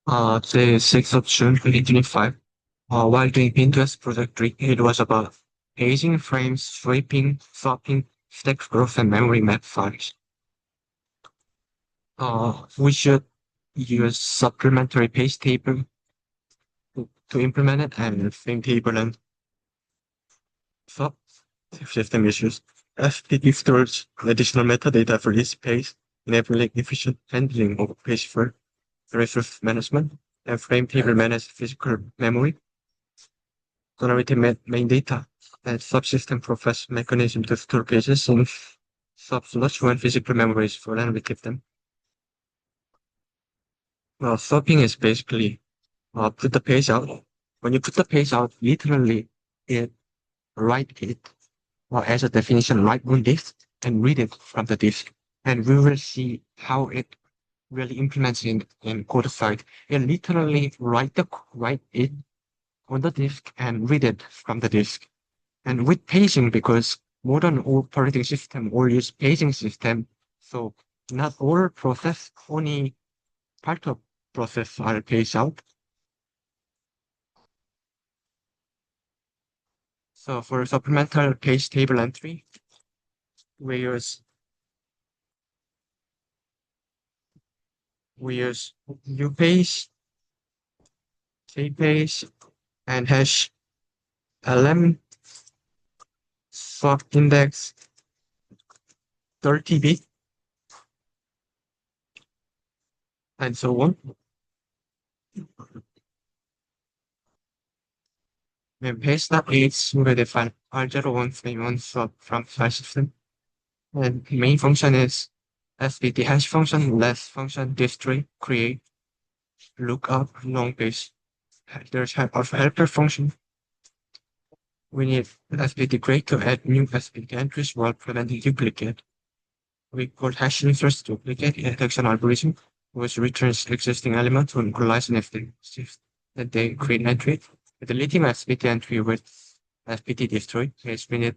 Today is 6th of June 2025. While doing PintOS Project 3, it was about paging frames, sweeping, swapping, stack growth, and memory map files. We should use supplementary page table to implement it and frame table and swap if system issues. FTP stores additional metadata for this page, enabling efficient handling of page for resource management, and frame table manage physical memory. Generated main data and subsystem provides mechanism to store pages in subslots when physical memory is full and retrieve them. Well, swapping is basically put the page out. When you put the page out, literally it write it, or as a definition, write on disk and read it from the disk. And we will see how it really implements in code side. It literally write it on the disk and read it from the disk. And with paging, because modern operating system all use paging system, so not all process, only part of process are paged out. So for supplemental page table entry, we use upage, kpage, and hash lm swap index 30-bit, and so on. When page.h, we define R01 frame on swap from file system. And main function is SVT hash function, less function, disk3, create, lookup, long page. There's also helper function. We need SVT create to add new SVT entries while preventing duplicate. We call hash inserts duplicate detection algorithm, which returns existing elements to equalize an that they create entry. Deleting SVT entry with SVT destroy is we need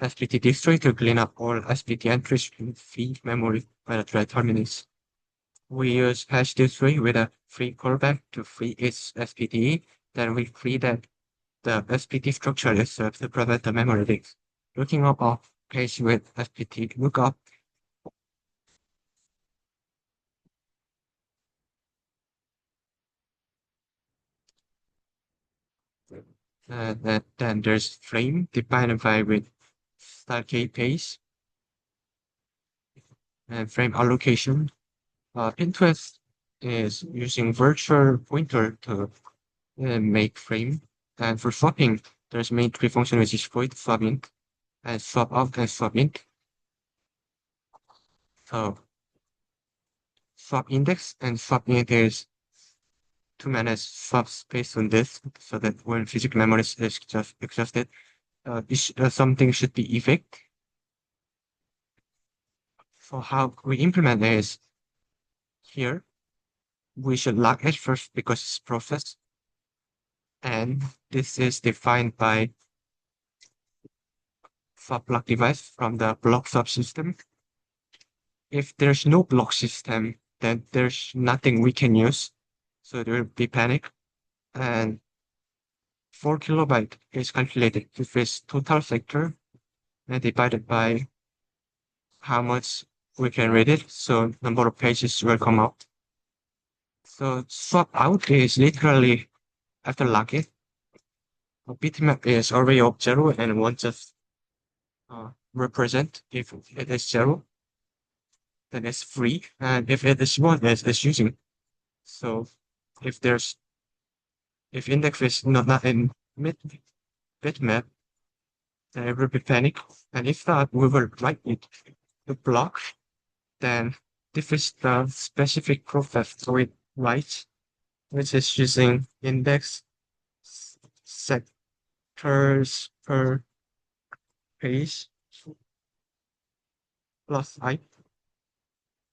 SVT destroy to clean up all SVT entries from feed memory when the thread terminates. We use hash destroy with a free callback to free its SVT. Then we free that the SVT structure itself to prevent the memory leaks. Looking up a page with SVT lookup. Then there's frame defined by with style kpage and frame allocation. PintOS is using virtual pointer to make frame. And for swapping, there's main three function which is void, swap in, and swap out and swap in. So swap index and swap in is to manage swaps based on this, so that when physical memory is just exhausted, something should be effect. So how we implement is here. We should log it first because it's process. And this is defined by swap block device from the block subsystem. If there's no block system, then there's nothing we can use. So there will be panic. And 4 kilobyte is calculated if it's total sector and divided by how much we can read it. So number of pages will come out. So swap out is literally after log it. A bitmap is array of 0 and 1 just represent if it is 0, then it's free, and if it is 1, it's using. So if index is not in bitmap, then it will be panic, and if not, we will write it to block. Then this is the specific process so it writes, which is using index sectors per page plus I.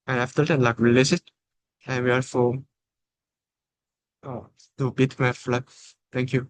And after that, like release it, and we also do bitmap flags. Thank you.